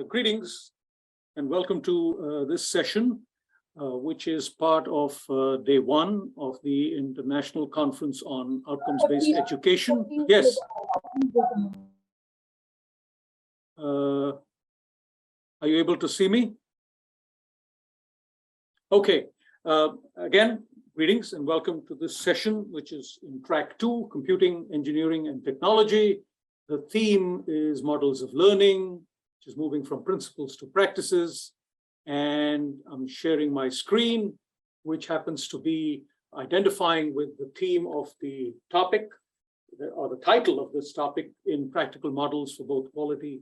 Greetings and welcome to this session, which is part of day one of the International Conference on Outcomes-Based Education. Yes. Are you able to see me? Okay. Again, greetings and welcome to this session, which is in track 2, Computing, Engineering, and Technology. The theme is Models of Learning, which is moving from principles to practices. And I'm sharing my screen, which happens to be identifying with the theme of the topic, or the title of this topic, in practical models for both quality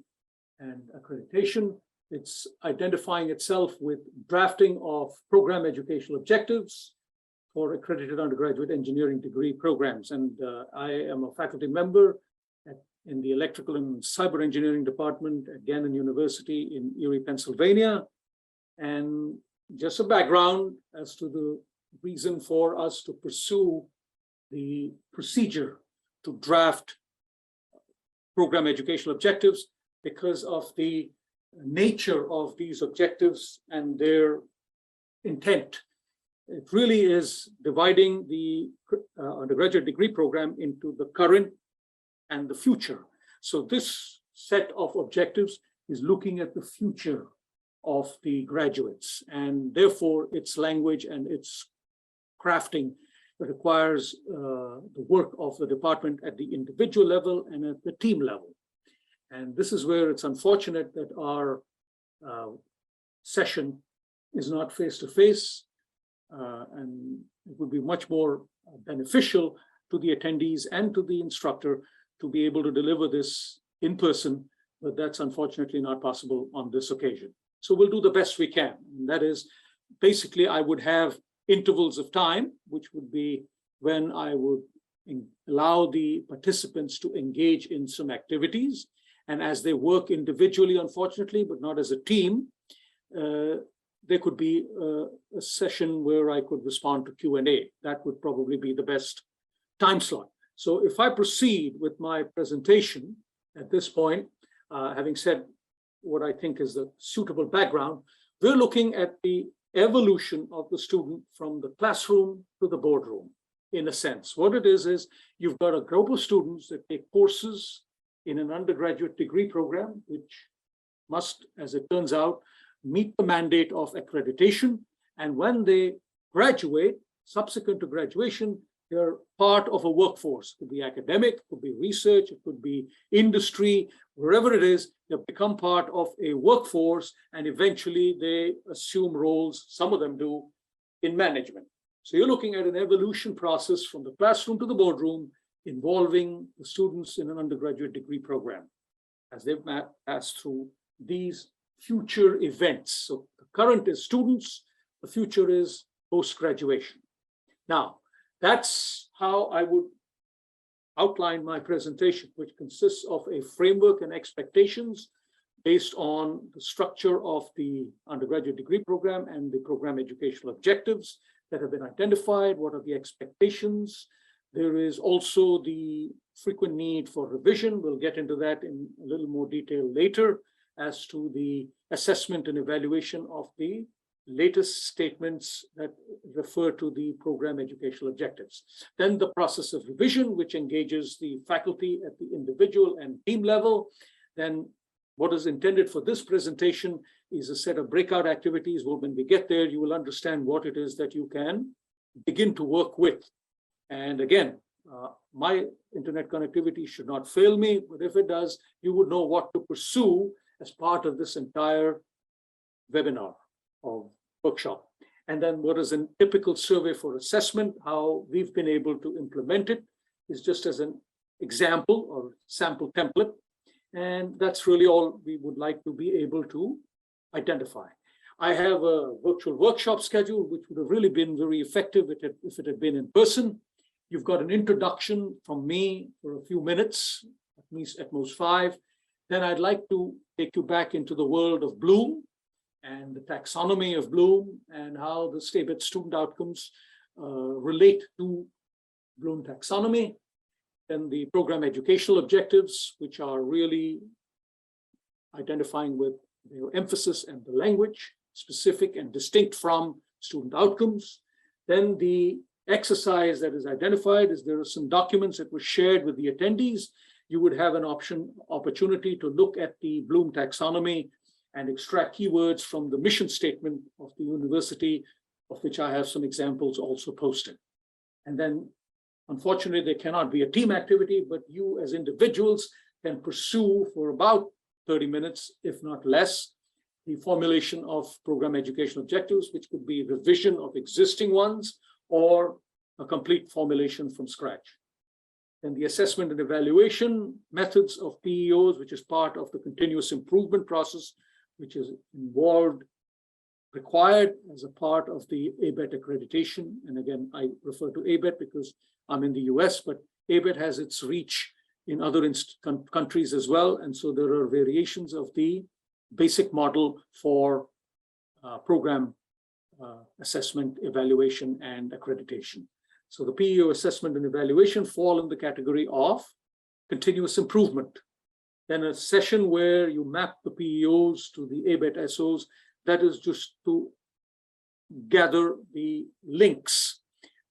and accreditation. It's identifying itself with drafting of program educational objectives for accredited undergraduate engineering degree programs. And I am a faculty member in the Electrical and Cyber Engineering Department at Gannon University in Erie, Pennsylvania. And just a background as to the reason for us to pursue the procedure to draft program educational objectives, because of the nature of these objectives and their intent. It really is dividing the undergraduate degree program into the current and the future. So this set of objectives is looking at the future of the graduates, and therefore its language and its crafting requires the work of the department at the individual level and at the team level. And this is where it's unfortunate that our session is not face-to-face, and it would be much more beneficial to the attendees and to the instructor to be able to deliver this in person, but that's unfortunately not possible on this occasion. So we'll do the best we can. And that is, basically, I would have intervals of time, which would be when I would allow the participants to engage in some activities. And as they work individually, unfortunately, but not as a team, there could be a session where I could respond to Q&A. That would probably be the best time slot. So if I proceed with my presentation at this point, having said what I think is the suitable background, we're looking at the evolution of the student from the classroom to the boardroom, in a sense. What it is you've got a group of students that take courses in an undergraduate degree program, which must, as it turns out, meet the mandate of accreditation. And when they graduate, subsequent to graduation, they're part of a workforce. It could be academic, it could be research, it could be industry, wherever it is, they become part of a workforce, and eventually they assume roles, some of them do, in management. So you're looking at an evolution process from the classroom to the boardroom, involving the students in an undergraduate degree program as they pass through these future events. So the current is students, the future is post-graduation. Now, that's how I would outline my presentation, which consists of a framework and expectations based on the structure of the undergraduate degree program and the program educational objectives that have been identified. What are the expectations? There is also the frequent need for revision. We'll get into that in a little more detail later, as to the assessment and evaluation of the latest statements that refer to the program educational objectives. Then the process of revision, which engages the faculty at the individual and team level. Then what is intended for this presentation is a set of breakout activities where, when we get there, you will understand what it is that you can begin to work with. And again, my internet connectivity should not fail me, but if it does, you would know what to pursue as part of this entire webinar or workshop. And then what is a typical survey for assessment, how we've been able to implement it, is just as an example or sample template. And that's really all we would like to be able to identify. I have a virtual workshop schedule, which would have really been very effective if it had been in person. You've got an introduction from me for a few minutes, at most 5. Then I'd like to take you back into the world of Bloom and the taxonomy of Bloom, and how the ABET student outcomes relate to Bloom taxonomy. Then the program educational objectives, which are really identifying with their emphasis and the language, specific and distinct from student outcomes. Then the exercise that is identified is there are some documents that were shared with the attendees. You would have an opportunity to look at the Bloom taxonomy and extract keywords from the mission statement of the university, of which I have some examples also posted. And then, unfortunately, there cannot be a team activity, but you as individuals can pursue for about 30 minutes, if not less, the formulation of program education objectives, which could be revision of existing ones or a complete formulation from scratch. And the assessment and evaluation methods of PEOs, which is part of the continuous improvement process, which is required as a part of the ABET accreditation. And again, I refer to ABET because I'm in the US, but ABET has its reach in other countries as well. And so there are variations of the basic model for program assessment, evaluation, and accreditation. So the PEO assessment and evaluation fall in the category of continuous improvement. Then a session where you map the PEOs to the ABET SOs, that is just to gather the links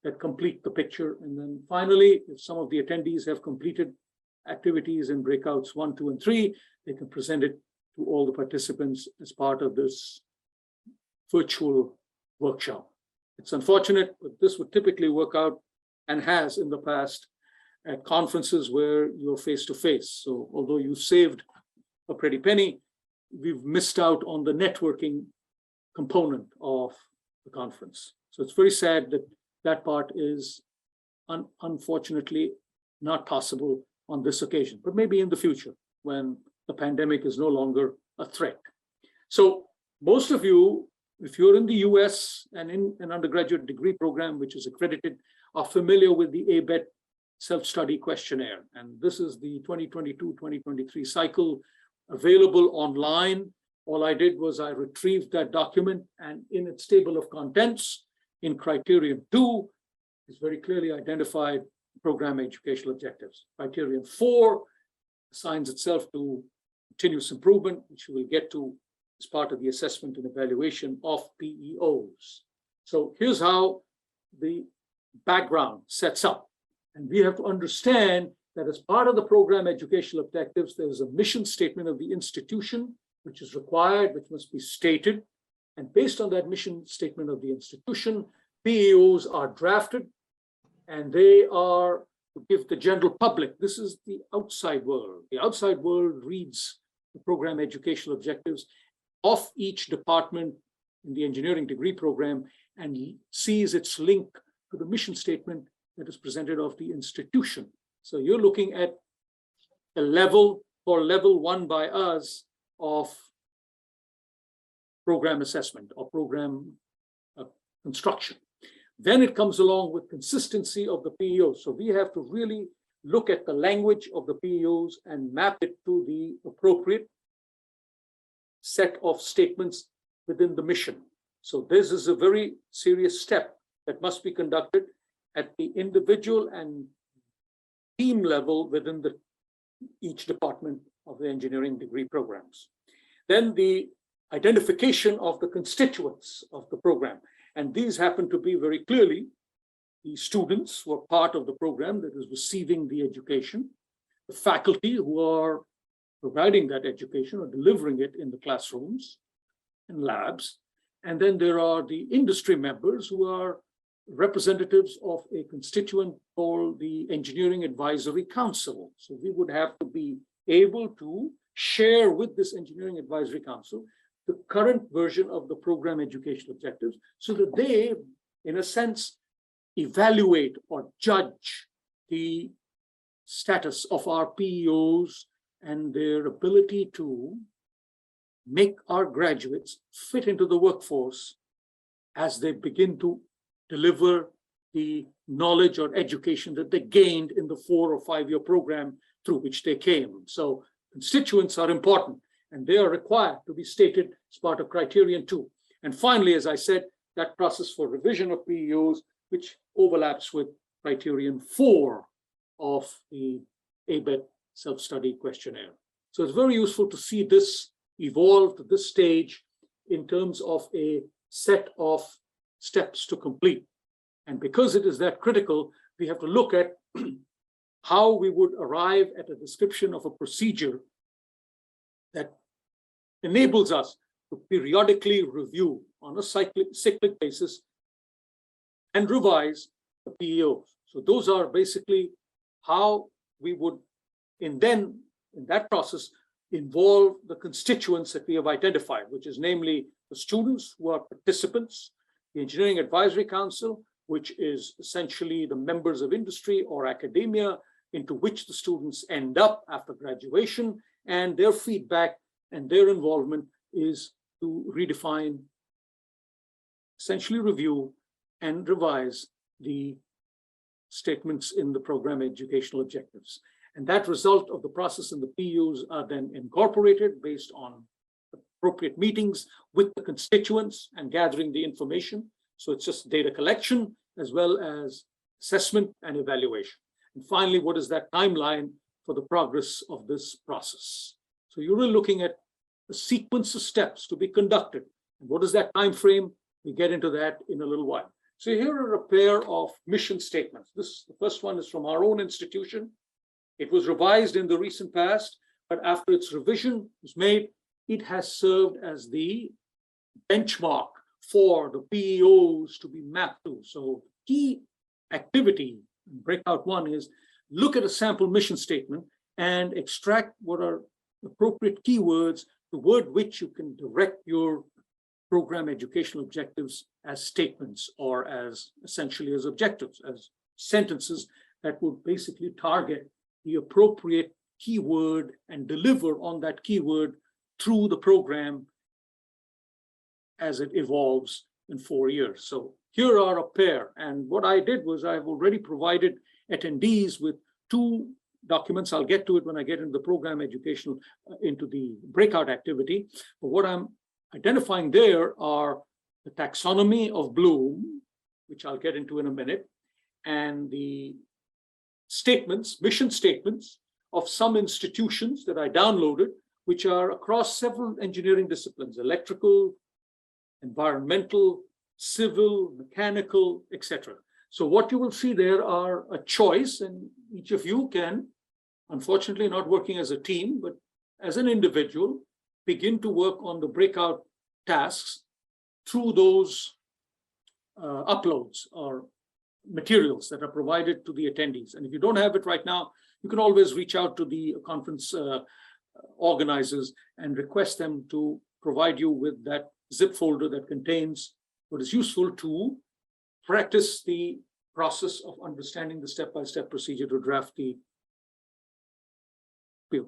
that complete the picture. And then finally, if some of the attendees have completed activities in breakouts 1, 2, and 3, they can present it to all the participants as part of this virtual workshop. It's unfortunate, but this would typically work out and has in the past at conferences where you're face-to-face. So although you saved a pretty penny, we've missed out on the networking component of the conference. So it's very sad that that part is unfortunately not possible on this occasion, but maybe in the future when the pandemic is no longer a threat. So most of you, if you're in the US and in an undergraduate degree program, which is accredited, are familiar with the ABET self-study questionnaire. And this is the 2022-2023 cycle available online. All I did was I retrieved that document, and in its table of contents, in criterion 2, is very clearly identified program educational objectives. Criterion 4 assigns itself to continuous improvement, which we will get to as part of the assessment and evaluation of PEOs. So here's how the background sets up. And we have to understand that as part of the program educational objectives, there is a mission statement of the institution, which is required, which must be stated. And based on that mission statement of the institution, PEOs are drafted, and they are to give the general public. This is the outside world. The outside world reads the program educational objectives of each department in the engineering degree program and sees its link to the mission statement that is presented of the institution. So you're looking at a level for level 1 by us of program assessment or program construction. Then it comes along with consistency of the PEOs. So we have to really look at the language of the PEOs and map it to the appropriate set of statements within the mission. So this is a very serious step that must be conducted at the individual and team level within each department of the engineering degree programs. Then the identification of the constituents of the program. And these happen to be very clearly the students who are part of the program that is receiving the education, the faculty who are providing that education or delivering it in the classrooms and labs. And then there are the industry members who are representatives of a constituent called the Engineering Advisory Council. So we would have to be able to share with this Engineering Advisory Council the current version of the program educational objectives so that they, in a sense, evaluate or judge the status of our PEOs and their ability to make our graduates fit into the workforce as they begin to deliver the knowledge or education that they gained in the 4 or 5 year program through which they came. So constituents are important, and they are required to be stated as part of criterion 2. And finally, as I said, that process for revision of PEOs, which overlaps with criterion 4 of the ABET self-study questionnaire. So it's very useful to see this evolve to this stage in terms of a set of steps to complete. And because it is that critical, we have to look at how we would arrive at a description of a procedure that enables us to periodically review on a cyclic basis and revise the PEOs. So those are basically how we would, in that process, involve the constituents that we have identified, which is namely the students who are participants, the Engineering Advisory Council, which is essentially the members of industry or academia into which the students end up after graduation, and their feedback and their involvement is to redefine, essentially review and revise the statements in the program educational objectives. And that result of the process in the PEOs are then incorporated based on appropriate meetings with the constituents and gathering the information. So it's just data collection as well as assessment and evaluation. And finally, what is that timeline for the progress of this process? So you're really looking at a sequence of steps to be conducted. And what is that time frame? We get into that in a little while. So here are a pair of mission statements. The first one is from our own institution. It was revised in the recent past, but after its revision was made, it has served as the benchmark for the PEOs to be mapped to. So key activity in Breakout 1 is look at a sample mission statement and extract what are appropriate keywords toward which you can direct your program educational objectives as statements or as essentially as objectives, as sentences that would basically target the appropriate keyword and deliver on that keyword through the program as it evolves in 4 years. So here are a pair. And what I did was I've already provided attendees with 2 documents. I'll get to it when I get into the program educational, into the breakout activity. But what I'm identifying there are the taxonomy of Bloom, which I'll get into in a minute, and the statements, mission statements of some institutions that I downloaded, which are across several engineering disciplines: electrical, environmental, civil, mechanical, etc. So what you will see there are a choice, and each of you can, unfortunately not working as a team, but as an individual, begin to work on the breakout tasks through those uploads or materials that are provided to the attendees. And if you don't have it right now, you can always reach out to the conference organizers and request them to provide you with that zip folder that contains what is useful to practice the process of understanding the step-by-step procedure to draft the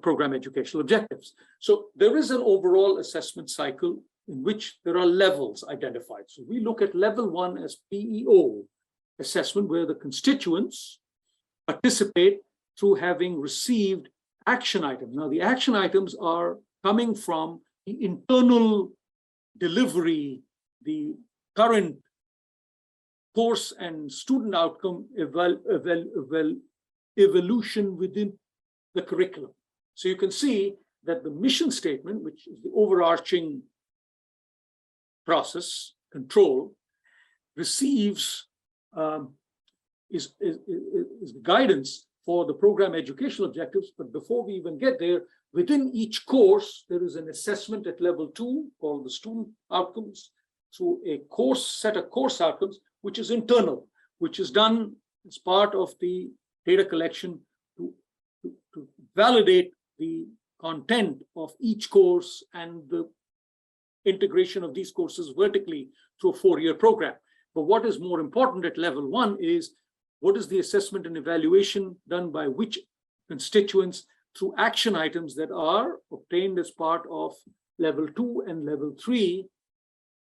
program educational objectives. So there is an overall assessment cycle in which there are levels identified. So we look at level 1 as PEO assessment, where the constituents participate through having received action items. Now, the action items are coming from the internal delivery, the current course and student outcome evolution within the curriculum. So you can see that the mission statement, which is the overarching process control, receives is guidance for the program educational objectives. But before we even get there, within each course, there is an assessment at level 2 called the student outcomes through a set of course outcomes, which is internal, which is done as part of the data collection to validate the content of each course and the integration of these courses vertically through a 4-year program. But what is more important at level 1 is what is the assessment and evaluation done by which constituents through action items that are obtained as part of level 2 and level 3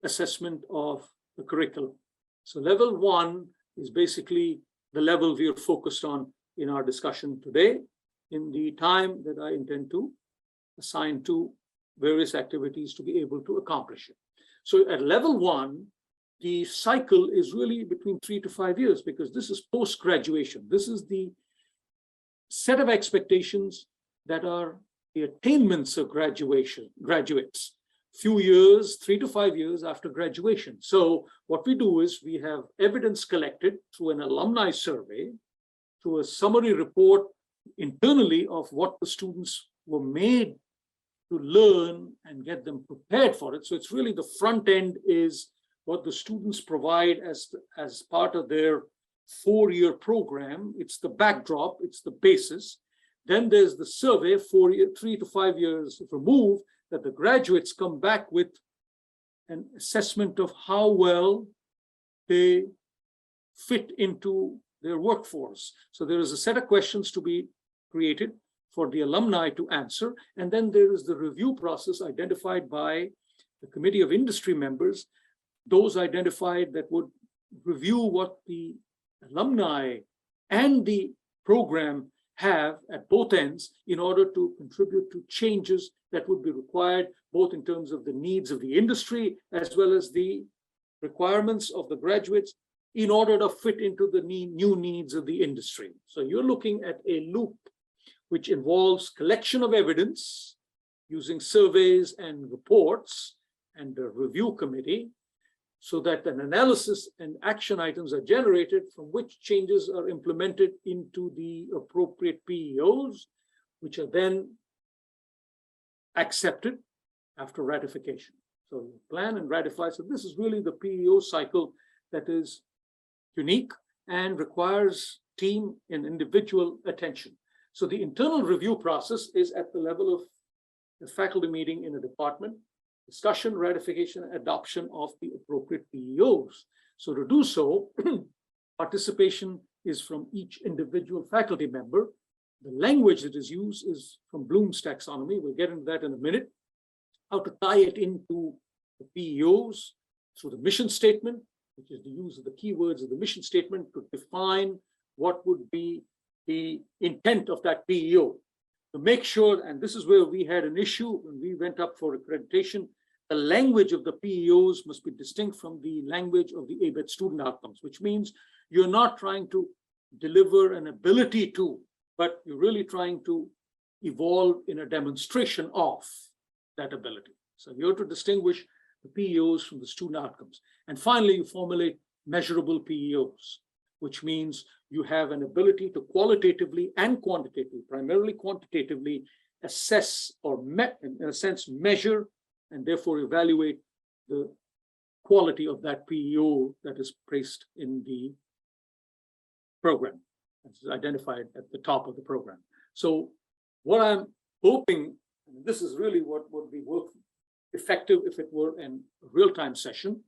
assessment of the curriculum. So level 1 is basically the level we are focused on in our discussion today, in the time that I intend to assign to various activities to be able to accomplish it. So at level 1, the cycle is really between 3 to 5 years, because this is post-graduation. This is the set of expectations that are the attainments of graduates, few years, 3 to 5 years after graduation. So what we do is we have evidence collected through an alumni survey, through a summary report internally of what the students were made to learn and get them prepared for it. So it's really the front end is what the students provide as part of their 4-year program. It's the backdrop, it's the basis. Then there's the survey, 3 to 5 years removed, that the graduates come back with an assessment of how well they fit into their workforce. So there is a set of questions to be created for the alumni to answer. And then there is the review process identified by the committee of industry members, those identified that would review what the alumni and the program have at both ends in order to contribute to changes that would be required, both in terms of the needs of the industry as well as the requirements of the graduates in order to fit into the new needs of the industry. So you're looking at a loop which involves collection of evidence using surveys and reports and a review committee, so that an analysis and action items are generated from which changes are implemented into the appropriate PEOs, which are then accepted after ratification. So you plan and ratify. So this is really the PEO cycle that is unique and requires team and individual attention. So the internal review process is at the level of the faculty meeting in a department, discussion, ratification, adoption of the appropriate PEOs. So to do so, participation is from each individual faculty member. The language that is used is from Bloom's taxonomy. We'll get into that in a minute. How to tie it into the PEOs through the mission statement, which is the use of the keywords of the mission statement to define what would be the intent of that PEO. To make sure, and this is where we had an issue when we went up for accreditation, the language of the PEOs must be distinct from the language of the ABET student outcomes, which means you're not trying to deliver an ability to, but you're really trying to evolve in a demonstration of that ability. So you're to distinguish the PEOs from the student outcomes. And finally, you formulate measurable PEOs, which means you have an ability to qualitatively and quantitatively, primarily quantitatively, assess or, in a sense, measure and therefore evaluate the quality of that PEO that is placed in the program, as identified at the top of the program. So what I'm hoping, and this is really what would be effective if it were a real-time session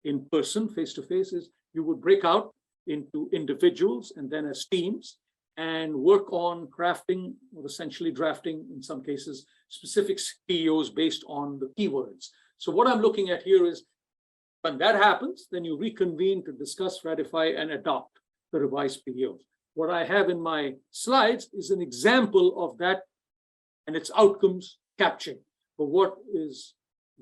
in person, face-to-face, is you would break out into individuals and then as teams and work on crafting or essentially drafting, in some cases, specific PEOs based on the keywords. So what I'm looking at here is when that happens, then you reconvene to discuss, ratify, and adopt the revised PEOs. What I have in my slides is an example of that and its outcomes captured. But what is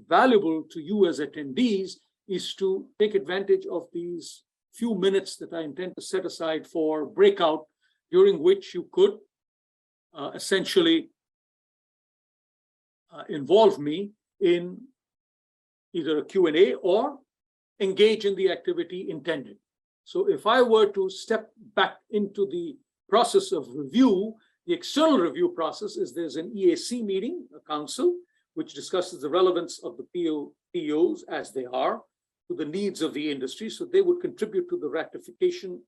valuable to you as attendees is to take advantage of these few minutes that I intend to set aside for breakout, during which you could essentially involve me in either a Q&A or engage in the activity intended. So if I were to step back into the process of review, the external review process is there's an EAC meeting, a council, which discusses the relevance of the PEOs as they are to the needs of the industry. So they would contribute to the ratification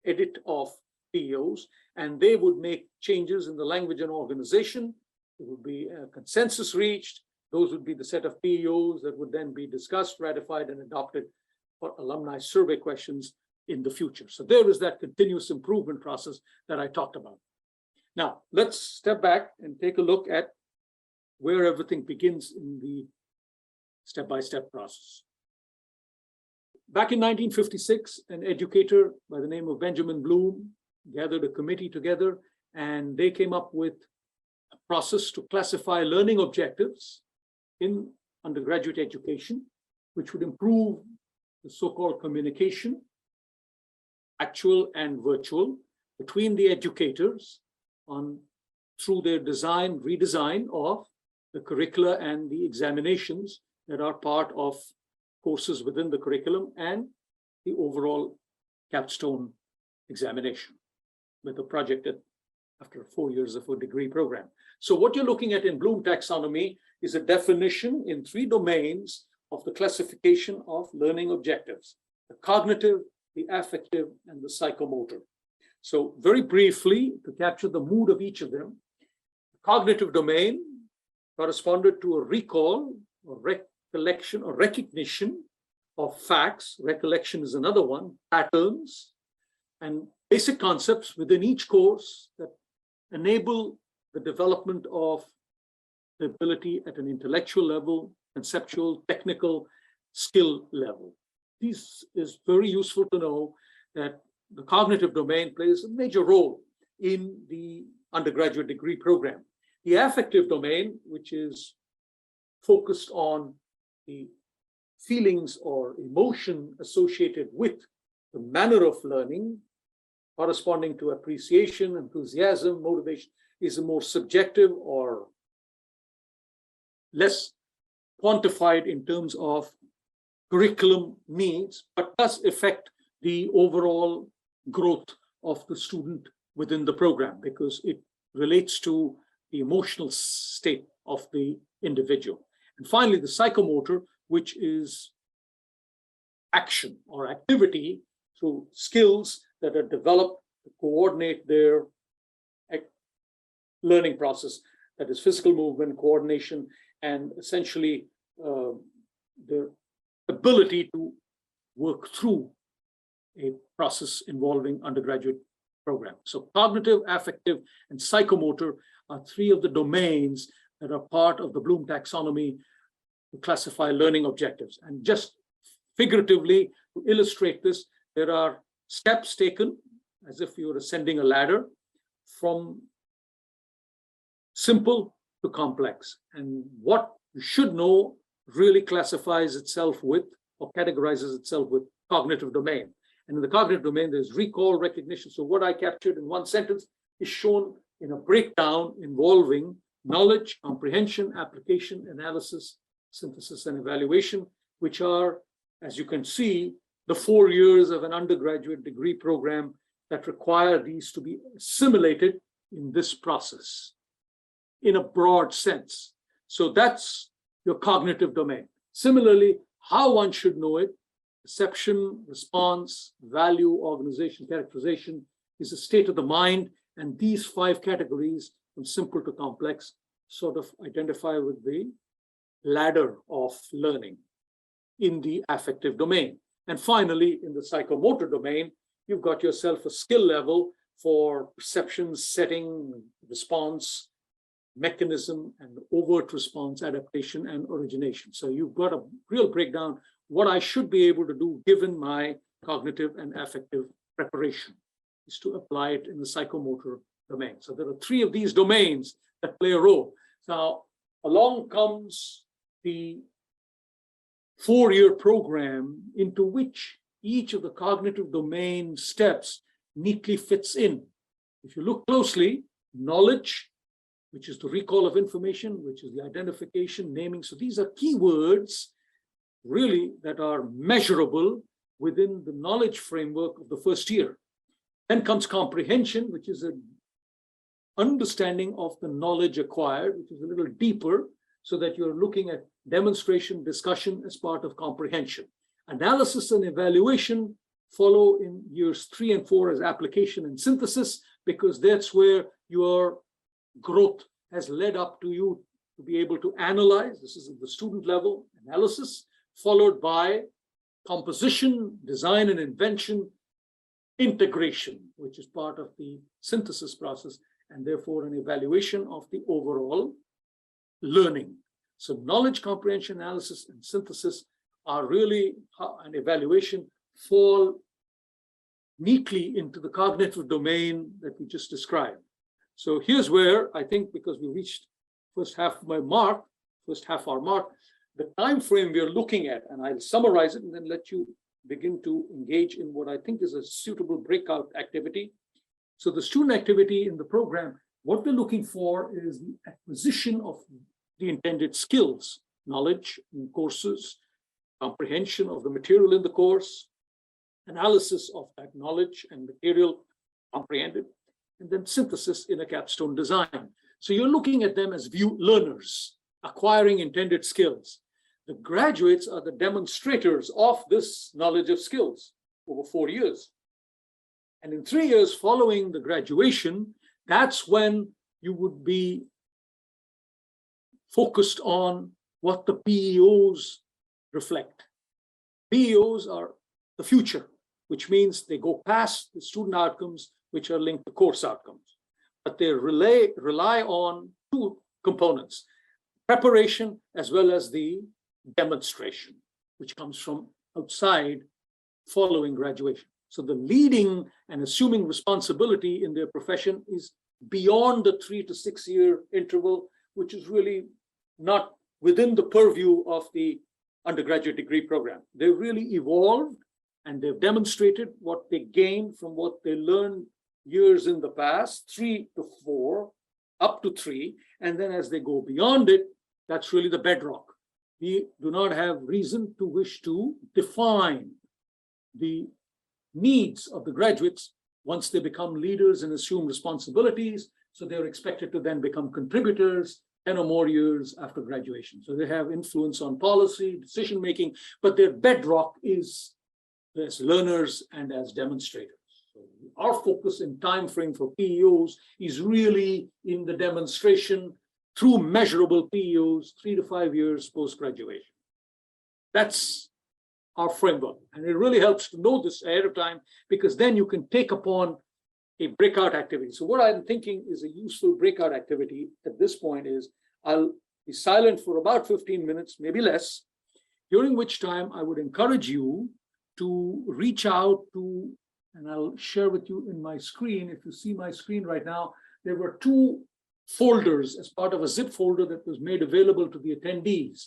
edit of PEOs, and they would make changes in the language and organization. There would be a consensus reached. Those would be the set of PEOs that would then be discussed, ratified, and adopted for alumni survey questions in the future. So there is that continuous improvement process that I talked about. Now, let's step back and take a look at where everything begins in the step-by-step process. Back in 1956, an educator by the name of Benjamin Bloom gathered a committee together, and they came up with a process to classify learning objectives in undergraduate education, which would improve the so-called communication, actual and virtual, between the educators on through their redesign of the curricula and the examinations that are part of courses within the curriculum and the overall capstone examination with a project after 4 years of a degree program. So what you're looking at in Bloom taxonomy is a definition in 3 domains of the classification of learning objectives: the cognitive, the affective, and the psychomotor. So very briefly, to capture the mood of each of them, the cognitive domain corresponded to a recall or recollection or recognition of facts. Recollection is another one, patterns, and basic concepts within each course that enable the development of the ability at an intellectual level, conceptual, technical, skill level. This is very useful to know that the cognitive domain plays a major role in the undergraduate degree program. The affective domain, which is focused on the feelings or emotion associated with the manner of learning, corresponding to appreciation, enthusiasm, motivation, is a more subjective or less quantified in terms of curriculum needs, but does affect the overall growth of the student within the program because it relates to the emotional state of the individual. And finally, the psychomotor, which is action or activity through skills that are developed to coordinate their learning process, that is physical movement, coordination, and essentially their ability to work through a process involving undergraduate program. So cognitive, affective, and psychomotor are 3 of the domains that are part of the Bloom taxonomy to classify learning objectives. And just figuratively, to illustrate this, there are steps taken as if you were ascending a ladder from simple to complex. And what you should know really classifies itself with or categorizes itself with cognitive domain. And in the cognitive domain, there's recall, recognition. So what I captured in one sentence is shown in a breakdown involving knowledge, comprehension, application, analysis, synthesis, and evaluation, which are, as you can see, the 4 years of an undergraduate degree program that require these to be assimilated in this process in a broad sense. So that's your cognitive domain. Similarly, how one should know it: perception, response, value, organization, characterization is a state of the mind. And these 5 categories, from simple to complex, sort of identify with the ladder of learning in the affective domain. And finally, in the psychomotor domain, you've got yourself a skill level for perception, setting, response, mechanism, and overt response, adaptation, and origination. So you've got a real breakdown what I should be able to do given my cognitive and affective preparation is to apply it in the psychomotor domain. So there are 3 of these domains that play a role. Now, along comes the 4-year program into which each of the cognitive domain steps neatly fits in. If you look closely, knowledge, which is the recall of information, which is the identification, naming. So these are keywords really that are measurable within the knowledge framework of the first year. Then comes comprehension, which is an understanding of the knowledge acquired, which is a little deeper, so that you're looking at demonstration, discussion as part of comprehension. Analysis and evaluation follow in years 3 and 4 as application and synthesis, because that's where your growth has led up to you to be able to analyze. This is at the student level, analysis, followed by composition, design and invention, integration, which is part of the synthesis process, and therefore an evaluation of the overall learning. So knowledge, comprehension, analysis, and synthesis are really an evaluation fall neatly into the cognitive domain that we just described. So here's where I think, because we reached first half our mark, the time frame we are looking at, and I'll summarize it and then let you begin to engage in what I think is a suitable breakout activity. So the student activity in the program what we're looking for is the acquisition of the intended skills, knowledge in courses, comprehension of the material in the course, analysis of that knowledge and material comprehended, and then synthesis in a capstone design. So you're looking at them as learners, acquiring intended skills. The graduates are the demonstrators of this knowledge of skills over 4 years. And in 3 years following the graduation, that's when you would be focused on what the PEOs reflect. PEOs are the future, which means they go past the student outcomes, which are linked to course outcomes. But they rely on two components, preparation as well as the demonstration, which comes from outside following graduation. So the leading and assuming responsibility in their profession is beyond the 3 to 6 year interval, which is really not within the purview of the undergraduate degree program. They've really evolved and they've demonstrated what they gained from what they learned years in the past, 3 to 4, up to 3. And then as they go beyond it, that's really the bedrock. We do not have reason to wish to define the needs of the graduates once they become leaders and assume responsibilities. So they're expected to then become contributors 10 or more years after graduation. So they have influence on policy, decision-making, but their bedrock is as learners and as demonstrators. So our focus in time frame for PEOs is really in the demonstration through measurable PEOs, 3 to 5 years post-graduation. That's our framework. And it really helps to know this ahead of time, because then you can take upon a breakout activity. So what I'm thinking is a useful breakout activity at this point is I'll be silent for about 15 minutes, maybe less, during which time I would encourage you to reach out to, and I'll share with you in my screen. If you see my screen right now, there were 2 folders as part of a zip folder that was made available to the attendees.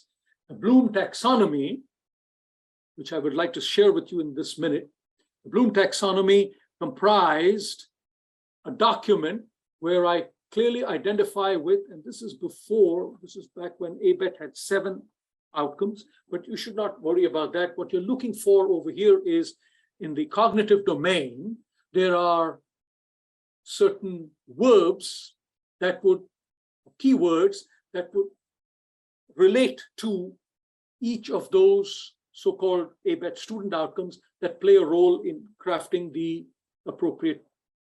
The Bloom taxonomy, which I would like to share with you in this minute. The Bloom taxonomy comprised a document where I clearly identify with, and this is back when ABET had 7 outcomes, but you should not worry about that. What you're looking for over here is in the cognitive domain, there are certain verbs that would, keywords that would relate to each of those so-called ABET student outcomes that play a role in crafting the appropriate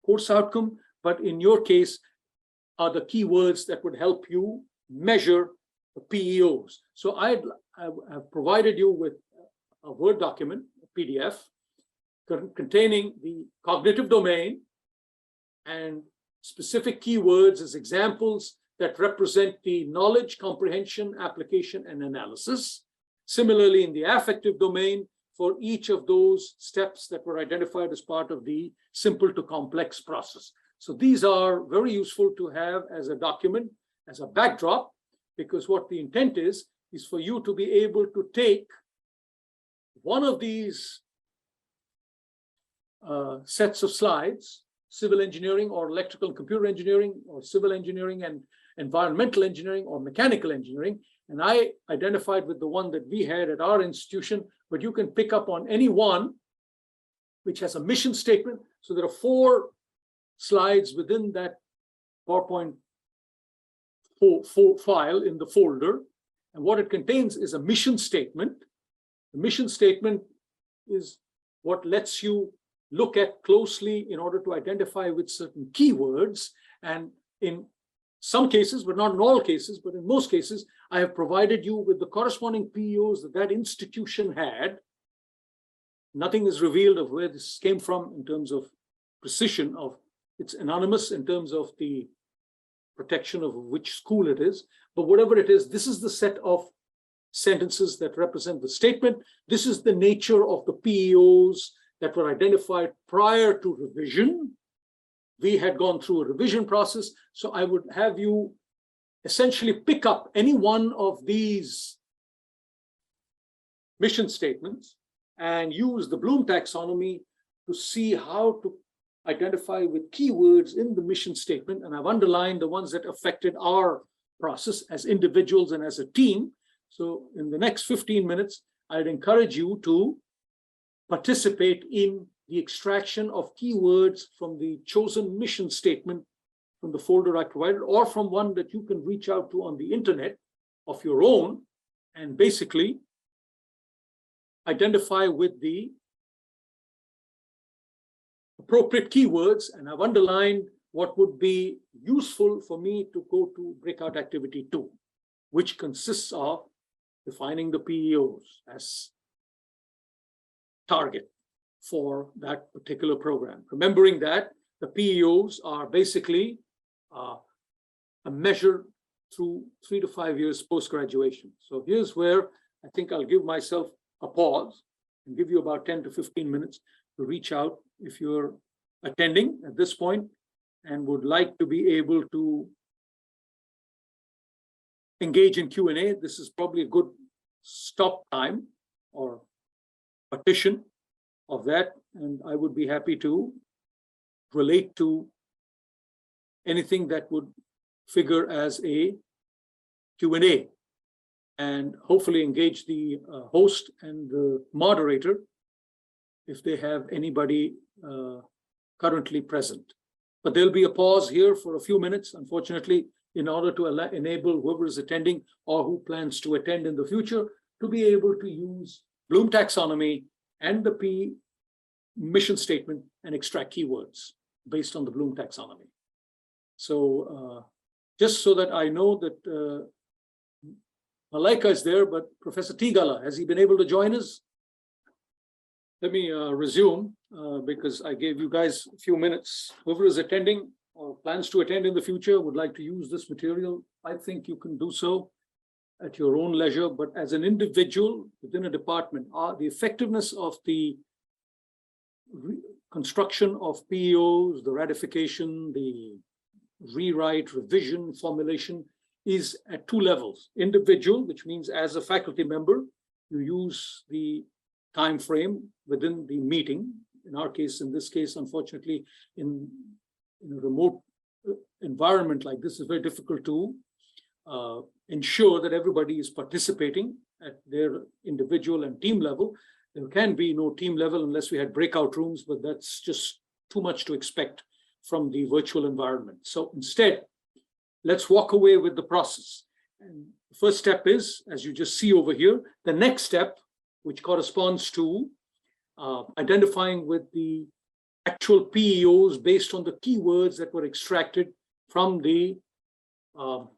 course outcome, but in your case are the keywords that would help you measure the PEOs. So I have provided you with a Word document, a PDF, containing the cognitive domain and specific keywords as examples that represent the knowledge, comprehension, application, and analysis. Similarly, in the affective domain, for each of those steps that were identified as part of the simple to complex process. So these are very useful to have as a document, as a backdrop, because what the intent is for you to be able to take one of these sets of slides, civil engineering or electrical and computer engineering or civil engineering and environmental engineering or mechanical engineering. And I identified with the one that we had at our institution, but you can pick up on any one which has a mission statement. So there are 4 slides within that PowerPoint file in the folder. And what it contains is a mission statement. The mission statement is what lets you look at closely in order to identify with certain keywords. And in some cases, but not in all cases, but in most cases, I have provided you with the corresponding PEOs that that institution had. Nothing is revealed of where this came from in terms of precision of, it's anonymous in terms of the protection of which school it is, but whatever it is, this is the set of sentences that represent the statement. This is the nature of the PEOs that were identified prior to revision. We had gone through a revision process, so I would have you essentially pick up any one of these mission statements and use the Bloom taxonomy to see how to identify with keywords in the mission statement, and I've underlined the ones that affected our process as individuals and as a team. So in the next 15 minutes, I'd encourage you to participate in the extraction of keywords from the chosen mission statement from the folder I provided, or from one that you can reach out to on the internet of your own, and basically identify with the appropriate keywords. And I've underlined what would be useful for me to go to breakout activity 2, which consists of defining the PEOs as target for that particular program. Remembering that the PEOs are basically a measure through 3 to 5 years post-graduation. So here's where I think I'll give myself a pause and give you about 10 to 15 minutes to reach out if you're attending at this point and would like to be able to engage in Q&A. This is probably a good stop time or partition of that, and I would be happy to relate to anything that would figure as a Q&A, and hopefully engage the host and the moderator if they have anybody currently present. But there'll be a pause here for a few minutes, unfortunately, in order to enable whoever is attending or who plans to attend in the future to be able to use Bloom taxonomy and the mission statement and extract keywords based on the Bloom taxonomy. So just so that I know that Malaika is there, but Professor Tigala, has he been able to join us? Let me resume because I gave you guys a few minutes. Whoever is attending or plans to attend in the future would like to use this material, I think you can do so at your own leisure. But as an individual within a department, the effectiveness of the construction of PEOs, the ratification, the rewrite, revision, formulation is at 2 levels. Individual, which means as a faculty member, you use the time frame within the meeting. In our case, in this case, unfortunately, in a remote environment like this, it's very difficult to ensure that everybody is participating at their individual and team level. There can be no team level unless we had breakout rooms, but that's just too much to expect from the virtual environment. So instead, let's walk away with the process. And the first step is, as you just see over here, the next step, which corresponds to identifying with the actual PEOs based on the keywords that were extracted from the, as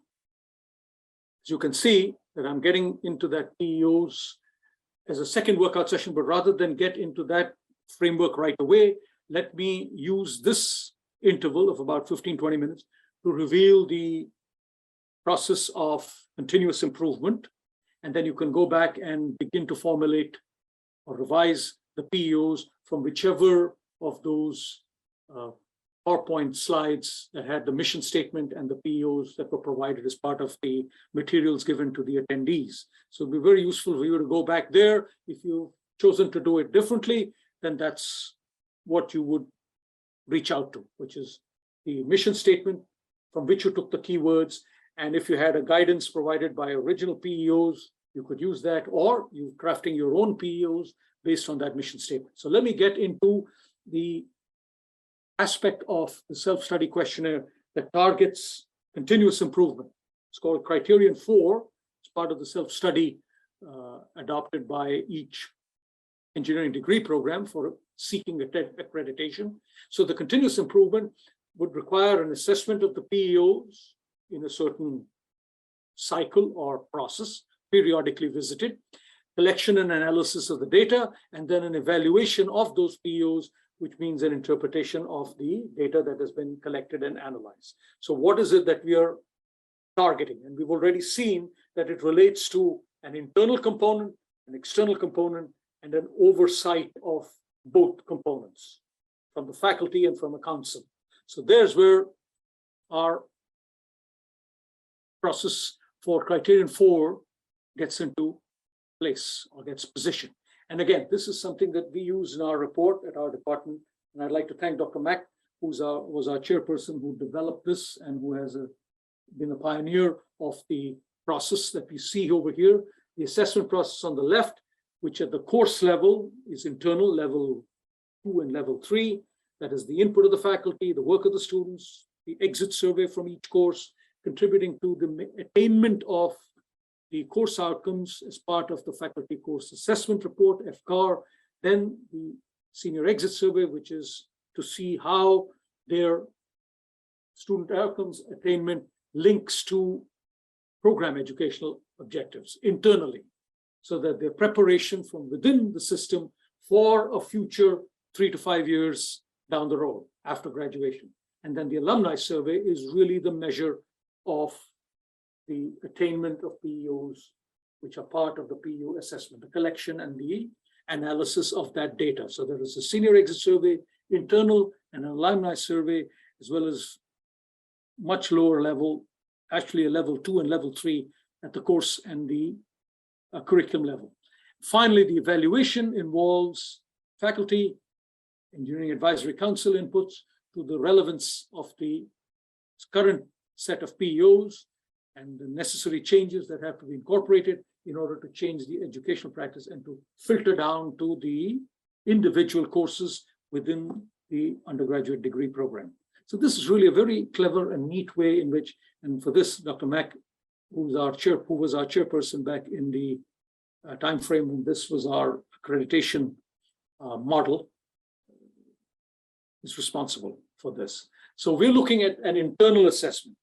you can see that I'm getting into that PEOs as a second workout session, but rather than get into that framework right away, let me use this interval of about 15-20 minutes to reveal the process of continuous improvement. And then you can go back and begin to formulate or revise the PEOs from whichever of those PowerPoint slides that had the mission statement and the PEOs that were provided as part of the materials given to the attendees. So it'll be very useful for you to go back there. If you've chosen to do it differently, then that's what you would reach out to, which is the mission statement from which you took the keywords. And if you had a guidance provided by original PEOs, you could use that, or you're crafting your own PEOs based on that mission statement. So let me get into the aspect of the self-study questionnaire that targets continuous improvement. It's called Criterion 4. It's part of the self-study adopted by each engineering degree program for seeking accreditation. So the continuous improvement would require an assessment of the PEOs in a certain cycle or process, periodically visited, collection and analysis of the data, and then an evaluation of those PEOs, which means an interpretation of the data that has been collected and analyzed. So what is it that we are targeting? And we've already seen that it relates to an internal component, an external component, and an oversight of both components from the faculty and from a council. So there's where our process for Criterion 4 gets into place or gets positioned. And again, this is something that we use in our report at our department And I'd like to thank Dr. Mack, was our chairperson who developed this and who has been a pioneer of the process that we see over here. The assessment process on the left, which at the course level is internal, level 2 and level 3. That is the input of the faculty, the work of the students, the exit survey from each course, contributing to the attainment of the course outcomes as part of the faculty course assessment report, FCAR. Then the senior exit survey, which is to see how their student outcomes attainment links to program educational objectives internally, so that their preparation from within the system for a future 3 to 5 years down the road after graduation. And then the alumni survey is really the measure of the attainment of PEOs, which are part of the PEO assessment, the collection and the analysis of that data. So there is a senior exit survey, internal, and an alumni survey, as well as much lower level, actually a level 2 and level 3 at the course and the curriculum level. Finally, the evaluation involves faculty, engineering advisory council inputs to the relevance of the current set of PEOs and the necessary changes that have to be incorporated in order to change the educational practice and to filter down to the individual courses within the undergraduate degree program. So this is really a very clever and neat way in which, and for this, Dr. Mack, who was our chairperson back in the time frame when this was our accreditation model, is responsible for this. So we're looking at an internal assessment.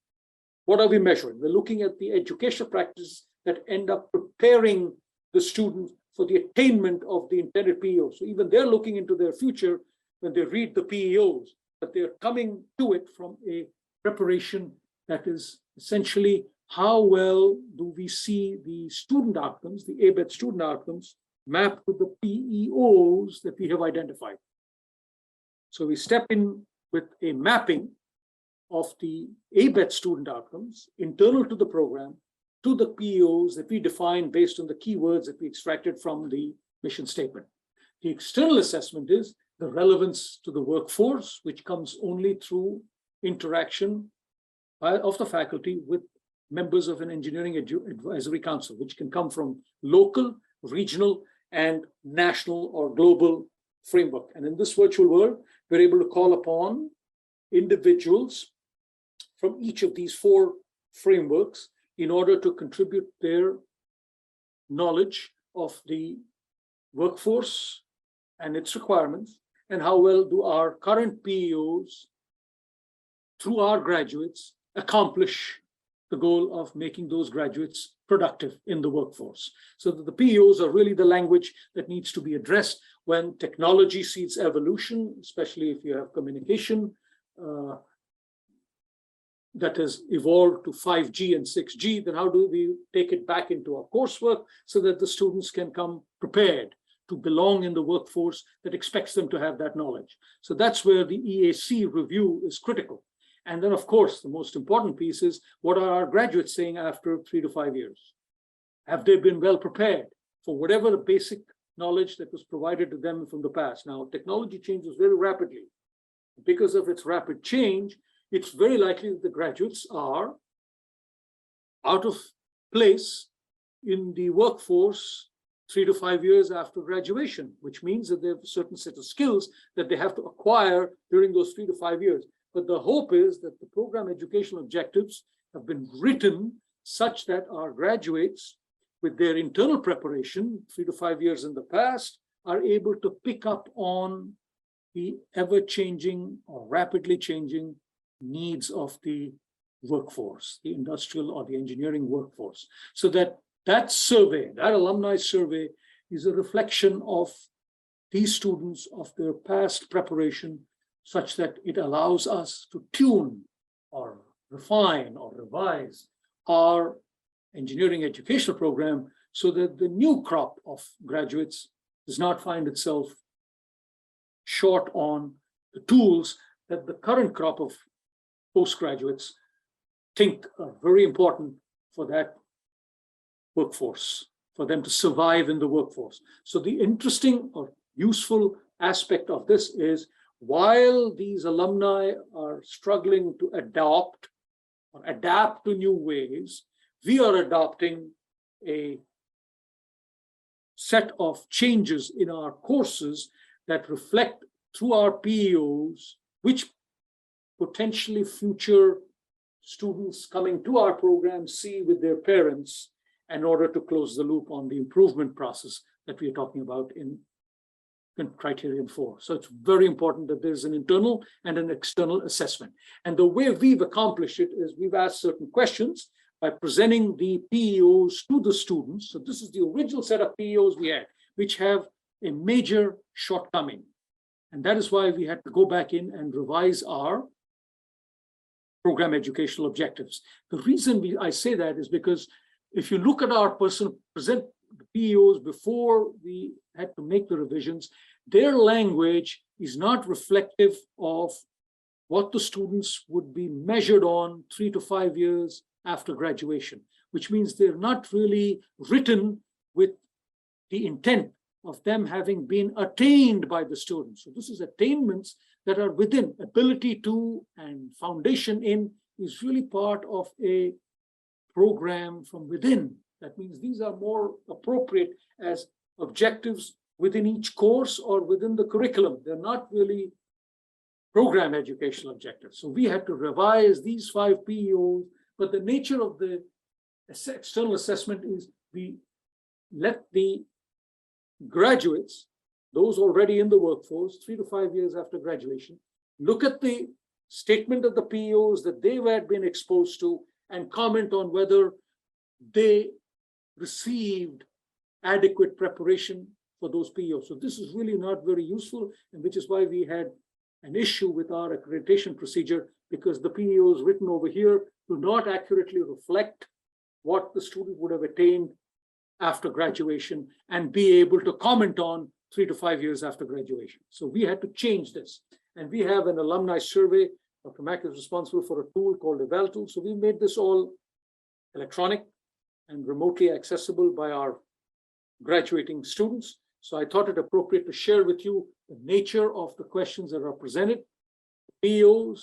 What are we measuring? We're looking at the educational practices that end up preparing the student for the attainment of the intended PEOs. So even they're looking into their future when they read the PEOs, but they're coming to it from a preparation that is essentially how well do we see the student outcomes, the ABET student outcomes, mapped to the PEOs that we have identified. So we step in with a mapping of the ABET student outcomes internal to the program to the PEOs that we define based on the keywords that we extracted from the mission statement. The external assessment is the relevance to the workforce, which comes only through interaction of the faculty with members of an engineering advisory council, which can come from local, regional, and national or global framework. And in this virtual world, we're able to call upon individuals from each of these 4 frameworks in order to contribute their knowledge of the workforce and its requirements, and how well do our current PEOs, through our graduates, accomplish the goal of making those graduates productive in the workforce. So that the PEOs are really the language that needs to be addressed when technology sees evolution, especially if you have communication that has evolved to 5G and 6G, then how do we take it back into our coursework so that the students can come prepared to belong in the workforce that expects them to have that knowledge? So that's where the EAC review is critical. And then, of course, the most important piece is, what are our graduates saying after 3 to 5 years? Have they been well prepared for whatever the basic knowledge that was provided to them from the past? Now, technology changes very rapidly. Because of its rapid change, it's very likely that the graduates are out of place in the workforce 3 to 5 years after graduation, which means that they have a certain set of skills that they have to acquire during those 3 to 5 years. But the hope is that the program educational objectives have been written such that our graduates, with their internal preparation 3 to 5 years in the past, are able to pick up on the ever-changing or rapidly changing needs of the workforce, the industrial or the engineering workforce. So that survey, that alumni survey, is a reflection of these students, of their past preparation, such that it allows us to tune or refine or revise our engineering educational program so that the new crop of graduates does not find itself short on the tools that the current crop of postgraduates think are very important for that workforce, for them to survive in the workforce. So the interesting or useful aspect of this is while these alumni are struggling to adopt or adapt to new ways, we are adopting a set of changes in our courses that reflect through our PEOs, which potentially future students coming to our program see with their parents in order to close the loop on the improvement process that we are talking about in criterion 4. So it's very important that there's an internal and an external assessment. And the way we've accomplished it is we've asked certain questions by presenting the PEOs to the students. So this is the original set of PEOs we had, which have a major shortcoming. And that is why we had to go back in and revise our program educational objectives. The reason I say that is because if you look at our present PEOs before we had to make the revisions, their language is not reflective of what the students would be measured on 3 to 5 years after graduation, which means they're not really written with the intent of them having been attained by the students. So this is attainments that are within. Ability to and foundation in is really part of a program from within. That means these are more appropriate as objectives within each course or within the curriculum. They're not really program educational objectives. So we had to revise these 5 PEOs, but the nature of the external assessment is we let the graduates, those already in the workforce, 3 to 5 years after graduation, look at the statement of the PEOs that they had been exposed to and comment on whether they received adequate preparation for those PEOs. So this is really not very useful, and which is why we had an issue with our accreditation procedure, because the PEOs written over here do not accurately reflect what the student would have attained after graduation and be able to comment on 3 to 5 years after graduation. So we had to change this. And we have an alumni survey. Dr. Mack is responsible for a tool called Eval Tool. So we made this all electronic and remotely accessible by our graduating students. So I thought it appropriate to share with you the nature of the questions that are presented, PEOs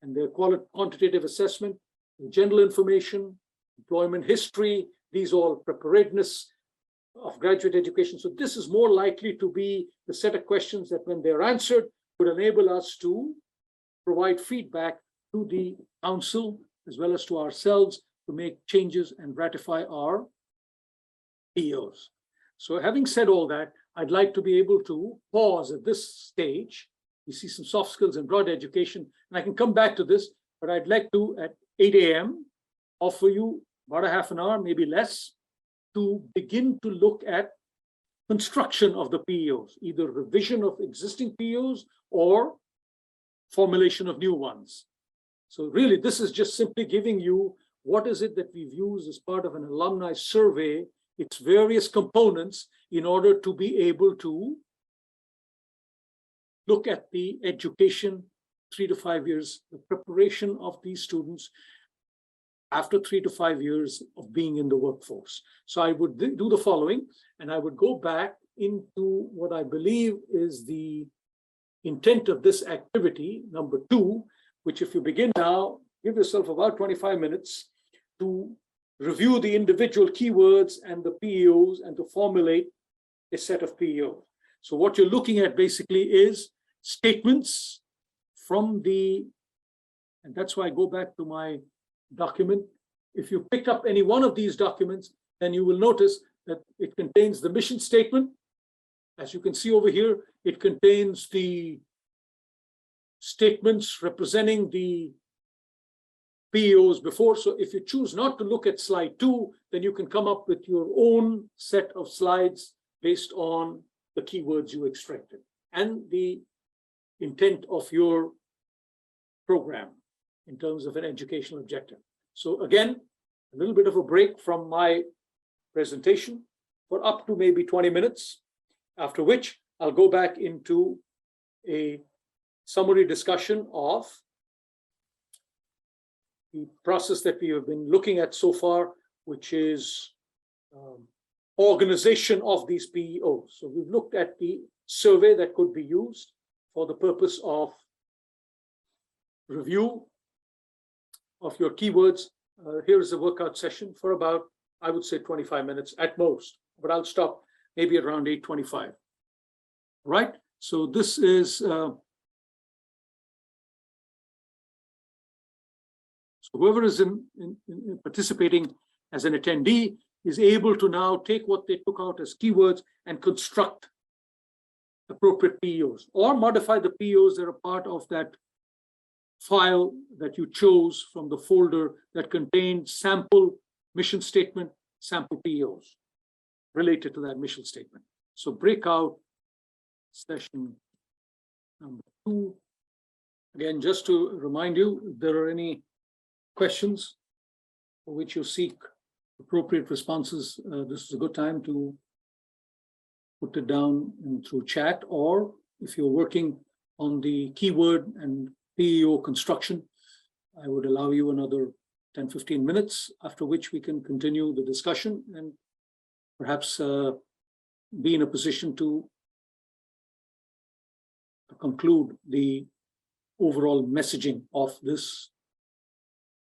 and their quantitative assessment, the general information, employment history, these all preparedness of graduate education. So this is more likely to be the set of questions that when they're answered would enable us to provide feedback to the council as well as to ourselves to make changes and ratify our PEOs. So having said all that, I'd like to be able to pause at this stage. We see some soft skills and broad education, and I can come back to this, but I'd like to, at 8 a.m., offer you about a half an hour, maybe less, to begin to look at construction of the PEOs, either revision of existing PEOs or formulation of new ones. So really, this is just simply giving you what is it that we've used as part of an alumni survey, its various components, in order to be able to look at the education 3 to 5 years, the preparation of these students after 3 to 5 years of being in the workforce. So I would do the following, and I would go back into what I believe is the intent of this activity, number 2, which if you begin now, give yourself about 25 minutes to review the individual keywords and the PEOs and to formulate a set of PEOs. So what you're looking at basically is statements from the, and that's why I go back to my document. If you picked up any one of these documents, then you will notice that it contains the mission statement. As you can see over here, it contains the statements representing the PEOs before. So if you choose not to look at slide 2, then you can come up with your own set of slides based on the keywords you extracted and the intent of your program in terms of an educational objective. So again, a little bit of a break from my presentation for up to maybe 20 minutes, after which I'll go back into a summary discussion of the process that we have been looking at so far, which is organization of these PEOs. So we've looked at the survey that could be used for the purpose of review of your keywords. Here is a workout session for about, I would say, 25 minutes at most, but I'll stop maybe at around 8:25. Right? So this is, so whoever is in participating as an attendee is able to now take what they took out as keywords and construct appropriate PEOs or modify the PEOs that are part of that file that you chose from the folder that contained sample mission statement, sample PEOs related to that mission statement. So breakout session number 2. Again, just to remind you, if there are any questions for which you seek appropriate responses, this is a good time to put it down through chat, or if you're working on the keyword and PEO construction, I would allow you another 10-15 minutes, after which we can continue the discussion and perhaps be in a position to conclude the overall messaging of this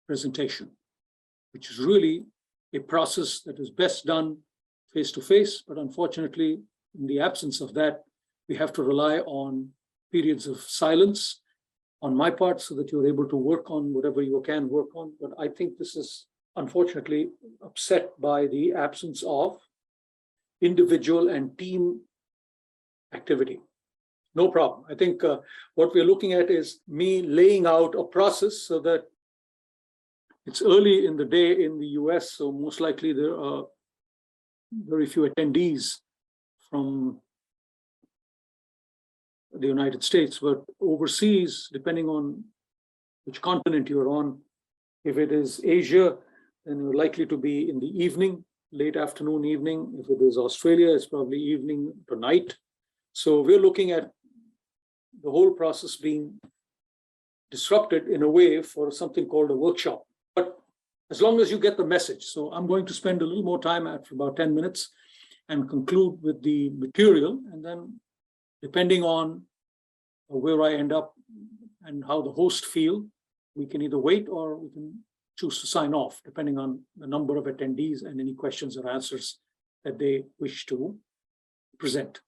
presentation, which is really a process that is best done face-to-face, but unfortunately, in the absence of that, we have to rely on periods of silence on my part so that you're able to work on whatever you can work on. But I think this is unfortunately upset by the absence of individual and team activity. No problem. I think what we're looking at is me laying out a process so that it's early in the day in the US, so most likely there are very few attendees from the United States, but overseas, depending on which continent you're on, if it is Asia, then you're likely to be in the evening, late afternoon, evening. If it is Australia, it's probably evening to night. So we're looking at the whole process being disrupted in a way for something called a workshop. But as long as you get the message. So I'm going to spend a little more time after about 10 minutes and conclude with the material. And then depending on where I end up and how the host feel, we can either wait or we can choose to sign off, depending on the number of attendees and any questions or answers that they wish to present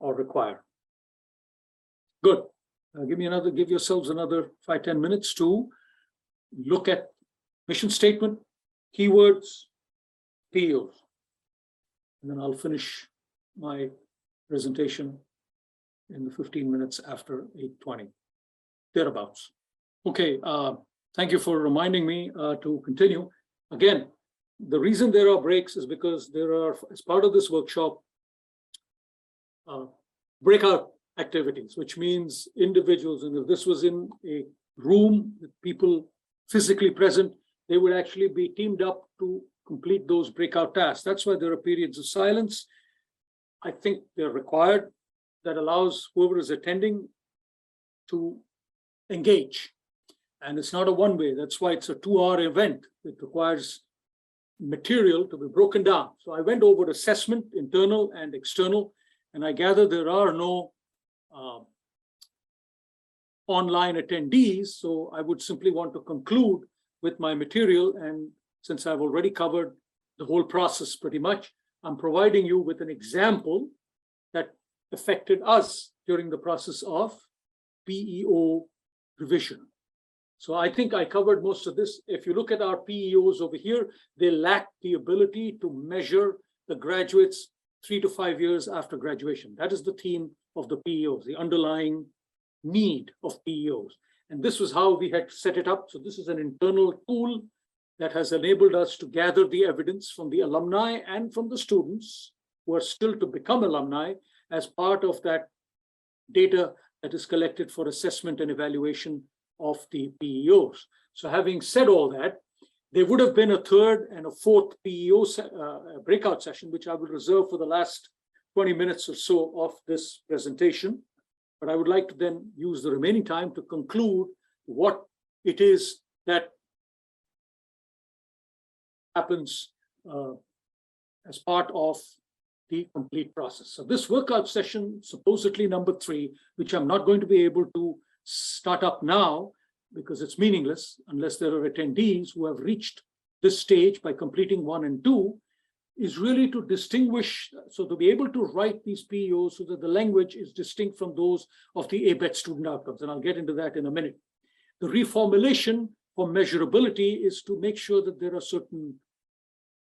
or require. Good. Give yourselves another 5-10 minutes to look at mission statement, keywords, PEOs. And then I'll finish my presentation in the 15 minutes after 8:20, thereabouts. Okay, thank you for reminding me to continue. Again, the reason there are breaks is because there are, as part of this workshop, breakout activities, which means individuals, and if this was in a room with people physically present, they would actually be teamed up to complete those breakout tasks. That's why there are periods of silence. I think they're required. That allows whoever is attending to engage. And it's not a one-way. That's why it's a 2-hour event. It requires material to be broken down. So I went over assessment, internal and external, and I gather there are no online attendees. So I would simply want to conclude with my material. And since I've already covered the whole process pretty much, I'm providing you with an example that affected us during the process of PEO revision. So I think I covered most of this. If you look at our PEOs over here, they lack the ability to measure the graduates 3 to 5 years after graduation. That is the theme of the PEOs, the underlying need of PEOs. And this was how we had set it up. So this is an internal tool that has enabled us to gather the evidence from the alumni and from the students who are still to become alumni as part of that data that is collected for assessment and evaluation of the PEOs. So having said all that, there would have been a third and a fourth PEO breakout session, which I will reserve for the last 20 minutes or so of this presentation. But I would like to then use the remaining time to conclude what it is that happens as part of the complete process. So this workout session, supposedly number 3, which I'm not going to be able to start up now because it's meaningless unless there are attendees who have reached this stage by completing 1 and 2, is really to distinguish, so to be able to write these PEOs so that the language is distinct from those of the ABET student outcomes. And I'll get into that in a minute. The reformulation for measurability is to make sure that there are certain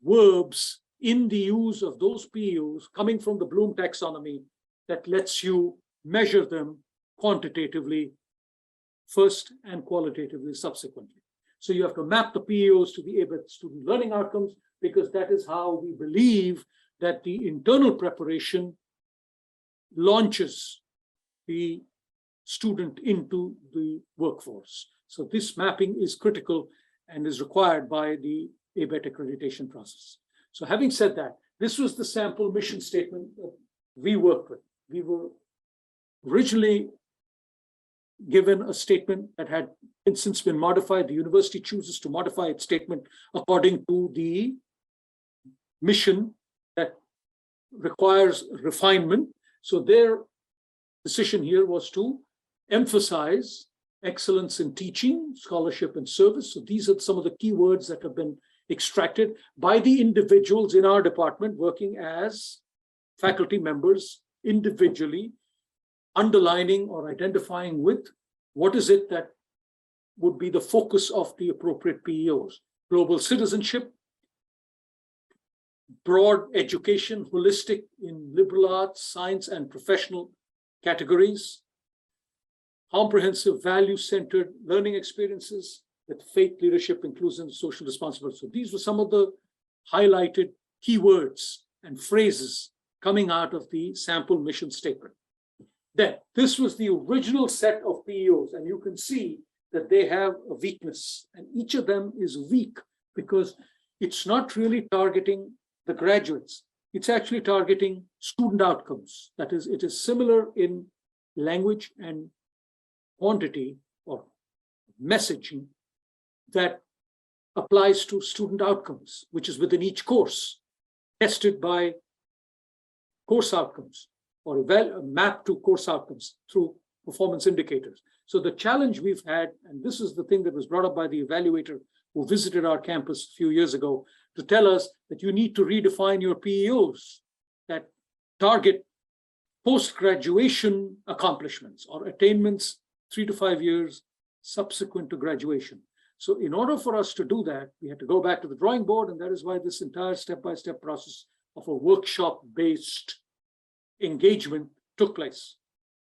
verbs in the use of those PEOs coming from the Bloom taxonomy that lets you measure them quantitatively first and qualitatively subsequently. So you have to map the PEOs to the ABET student learning outcomes, because that is how we believe that the internal preparation launches the student into the workforce. So this mapping is critical and is required by the ABET accreditation process. So having said that, this was the sample mission statement that we worked with. We were originally given a statement that had since been modified. The university chooses to modify its statement according to the mission that requires refinement. So their decision here was to emphasize excellence in teaching, scholarship, and service. So these are some of the key words that have been extracted by the individuals in our department working as faculty members individually, underlining or identifying with what is it that would be the focus of the appropriate PEOs. Global citizenship, broad education, holistic in liberal arts, science, and professional categories, comprehensive value-centered learning experiences with faith, leadership, inclusion, social responsibility. So these were some of the highlighted keywords and phrases coming out of the sample mission statement. Then this was the original set of PEOs, and you can see that they have a weakness, and each of them is weak because it's not really targeting the graduates. It's actually targeting student outcomes. That is, it is similar in language and quantity or messaging that applies to student outcomes, which is within each course, tested by course outcomes or mapped to course outcomes through performance indicators. So the challenge we've had, and this is the thing that was brought up by the evaluator who visited our campus a few years ago, to tell us that you need to redefine your PEOs that target post-graduation accomplishments or attainments 3 to 5 years subsequent to graduation. So in order for us to do that, we had to go back to the drawing board, and that is why this entire step-by-step process of a workshop-based engagement took place.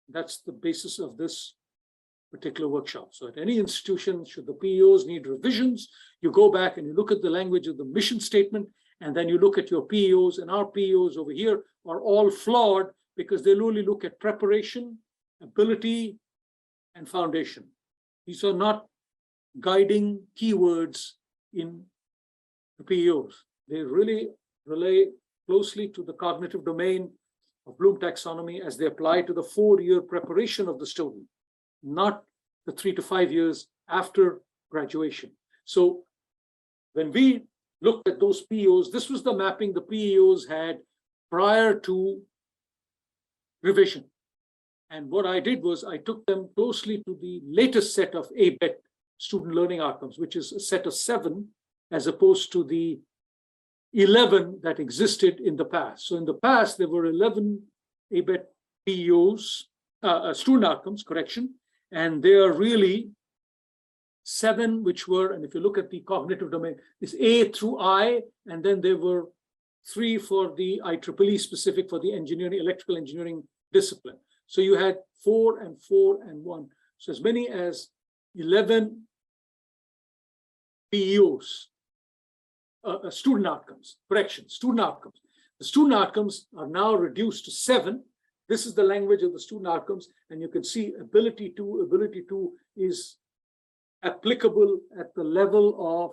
That's the basis of this particular workshop. So at any institution, should the PEOs need revisions, you go back and you look at the language of the mission statement, and then you look at your PEOs, and our PEOs over here are all flawed because they'll only look at preparation, ability, and foundation. These are not guiding keywords in the PEOs. They really relate closely to the cognitive domain of Bloom taxonomy as they apply to the 4-year preparation of the student, not the 3 to 5 years after graduation. So when we looked at those PEOs, this was the mapping the PEOs had prior to revision. And what I did was I took them closely to the latest set of ABET student learning outcomes, which is a set of 7, as opposed to the 11 that existed in the past. So in the past, there were 11 ABET PEOs, student outcomes, correction, and they are really 7, which were, and if you look at the cognitive domain, it's A through I, and then there were 3 for the IEEE specific for the engineering, electrical engineering discipline. So you had 4 and 4 and 1. So as many as 11 PEOs, student outcomes, correction, student outcomes. The student outcomes are now reduced to 7. This is the language of the student outcomes, and you can see ability to is applicable at the level of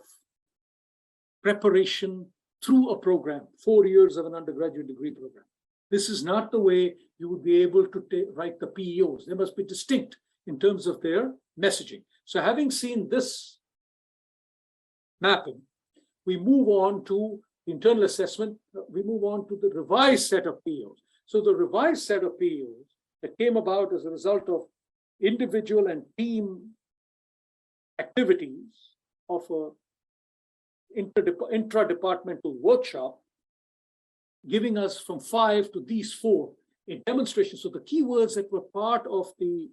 preparation through a program, 4 years of an undergraduate degree program. This is not the way you would be able to write the PEOs. They must be distinct in terms of their messaging. So having seen this mapping, we move on to the internal assessment, we move on to the revised set of PEOs. So the revised set of PEOs that came about as a result of individual and team activities of a intra-departmental workshop, giving us from 5 to these 4 in demonstration. So the keywords that were part of the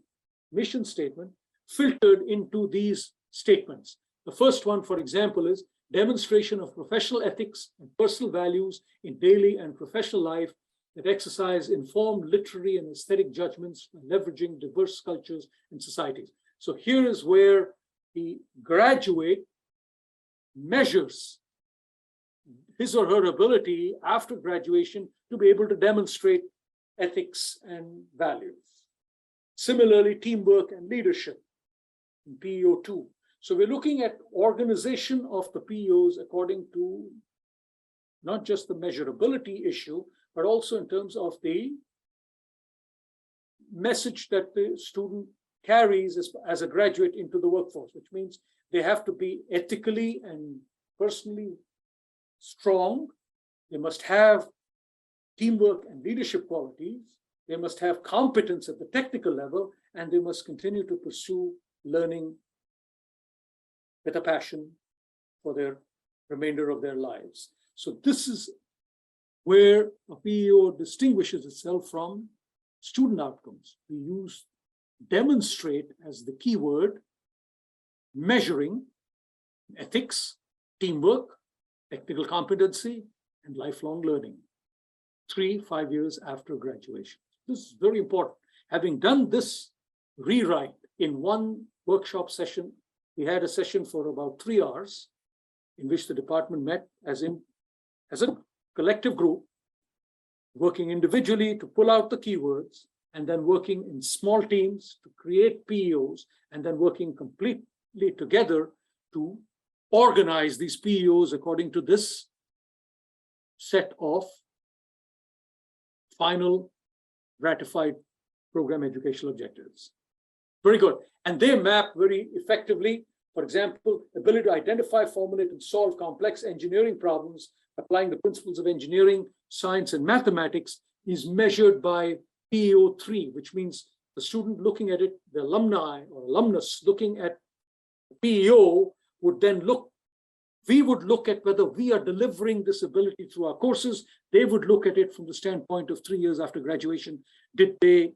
mission statement filtered into these statements. The first one, for example, is demonstration of professional ethics and personal values in daily and professional life that exercise informed literary and aesthetic judgments by leveraging diverse cultures and societies. So here is where the graduate measures his or her ability after graduation to be able to demonstrate ethics and values. Similarly, teamwork and leadership in PEO 2. So we're looking at organization of the PEOs according to not just the measurability issue, but also in terms of the message that the student carries as a graduate into the workforce, which means they have to be ethically and personally strong. They must have teamwork and leadership qualities. They must have competence at the technical level, and they must continue to pursue learning with a passion for their remainder of their lives. So this is where a PEO distinguishes itself from student outcomes. We use demonstrate as the key word, measuring ethics, teamwork, technical competency, and lifelong learning, 3-5 years after graduation. This is very important. Having done this rewrite in one workshop session, we had a session for about 3 hours in which the department met as a collective group, working individually to pull out the keywords, and then working in small teams to create PEOs, and then working completely together to organize these PEOs according to this set of final ratified program educational objectives. Very good. And they map very effectively, for example, ability to identify, formulate, and solve complex engineering problems, applying the principles of engineering, science, and mathematics is measured by PEO 3, which means the student looking at it, the alumni or alumnus looking at PEO would then look, we would look at whether we are delivering this ability through our courses. They would look at it from the standpoint of 3 years after graduation. Did they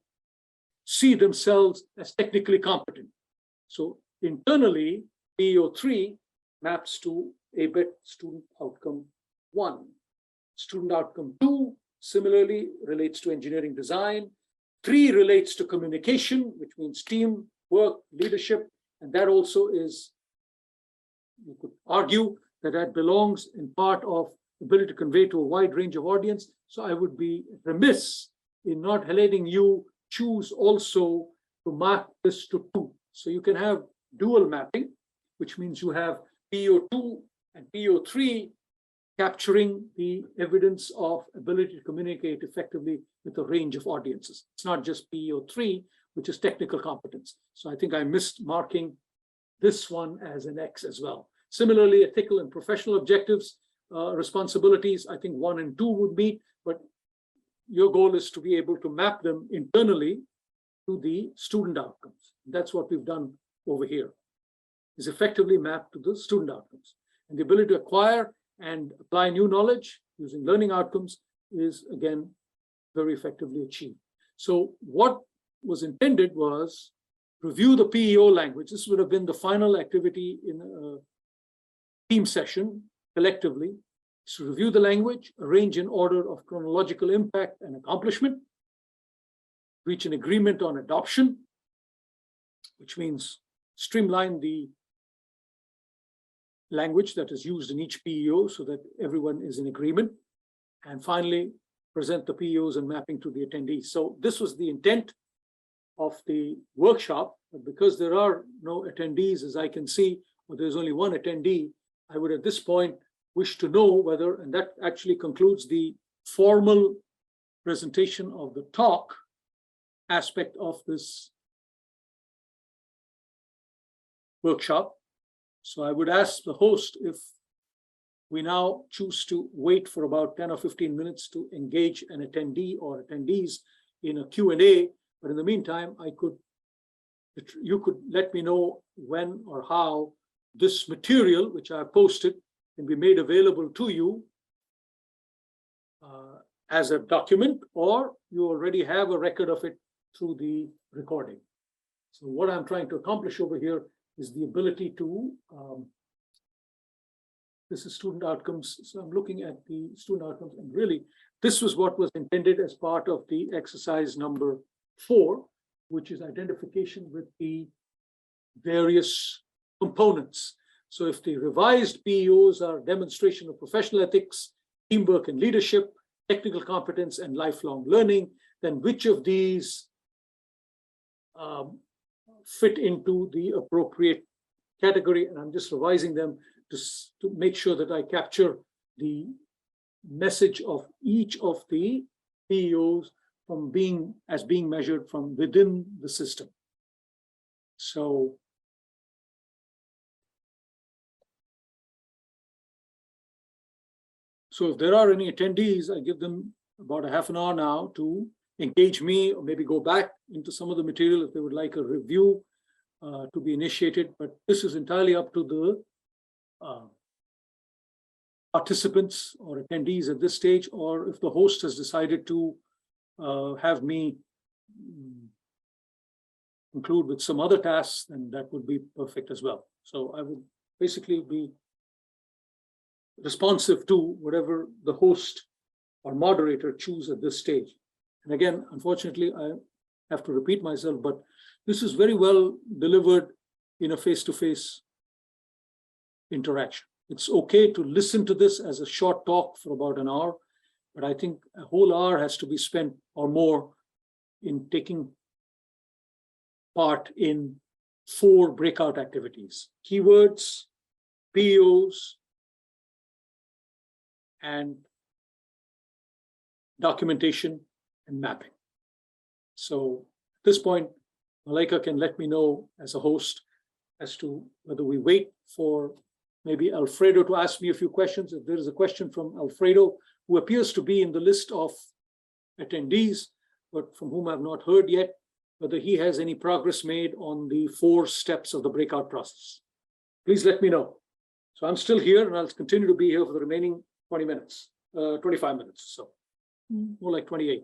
see themselves as technically competent? So internally, PEO 3 maps to ABET student outcome 1. Student outcome 2 similarly relates to engineering design. 3 relates to communication, which means team work, leadership, and that also is, you could argue that that belongs in part of ability to convey to a wide range of audience. So I would be remiss in not letting you choose also to mark this to 2. So you can have dual mapping, which means you have PEO 2 and PEO 3 capturing the evidence of ability to communicate effectively with a range of audiences. It's not just PEO 3, which is technical competence. So I think I missed marking this one as an X as well. Similarly, ethical and professional objectives, responsibilities, I think 1 and 2 would meet, but your goal is to be able to map them internally to the student outcomes. That's what we've done over here, is effectively mapped to the student outcomes. And the ability to acquire and apply new knowledge using learning outcomes is, again, very effectively achieved. So what was intended was review the PEO language. This would have been the final activity in a team session collectively. So review the language, arrange in order of chronological impact and accomplishment, reach an agreement on adoption, which means streamline the language that is used in each PEO so that everyone is in agreement, and finally present the PEOs and mapping to the attendees. So this was the intent of the workshop, but because there are no attendees, as I can see, or there's only one attendee, I would at this point wish to know whether, and that actually concludes the formal presentation of the talk aspect of this workshop. So I would ask the host if we now choose to wait for about 10 or 15 minutes to engage an attendee or attendees in a Q&A. But in the meantime, you could let me know when or how this material, which I have posted, can be made available to you as a document, or you already have a record of it through the recording. So what I'm trying to accomplish over here is the ability to, this is student outcomes. So I'm looking at the student outcomes, and really, this was what was intended as part of the exercise number 4, which is identification with the various components. So if the revised PEOs are demonstration of professional ethics, teamwork and leadership, technical competence and lifelong learning, then which of these fit into the appropriate category? And I'm just revising them to make sure that I capture the message of each of the PEOs from being measured from within the system. So if there are any attendees, I give them about a half an hour now to engage me, or maybe go back into some of the material if they would like a review to be initiated. But this is entirely up to the participants or attendees at this stage, or if the host has decided to have me conclude with some other tasks, then that would be perfect as well. So I would basically be responsive to whatever the host or moderator choose at this stage. And again, unfortunately, I have to repeat myself, but this is very well delivered in a face-to-face interaction. It's okay to listen to this as a short talk for about an hour, but I think a whole hour has to be spent or more in taking part in 4 breakout activities: keywords, PEOs, and documentation and mapping. So at this point, Malaika can let me know as a host as to whether we wait for maybe Alfredo to ask me a few questions. If there is a question from Alfredo, who appears to be in the list of attendees, but from whom I've not heard yet, whether he has any progress made on the 4 steps of the breakout process. Please let me know. So I'm still here, and I'll continue to be here for the remaining 20 minutes, 25 minutes, so more like 28.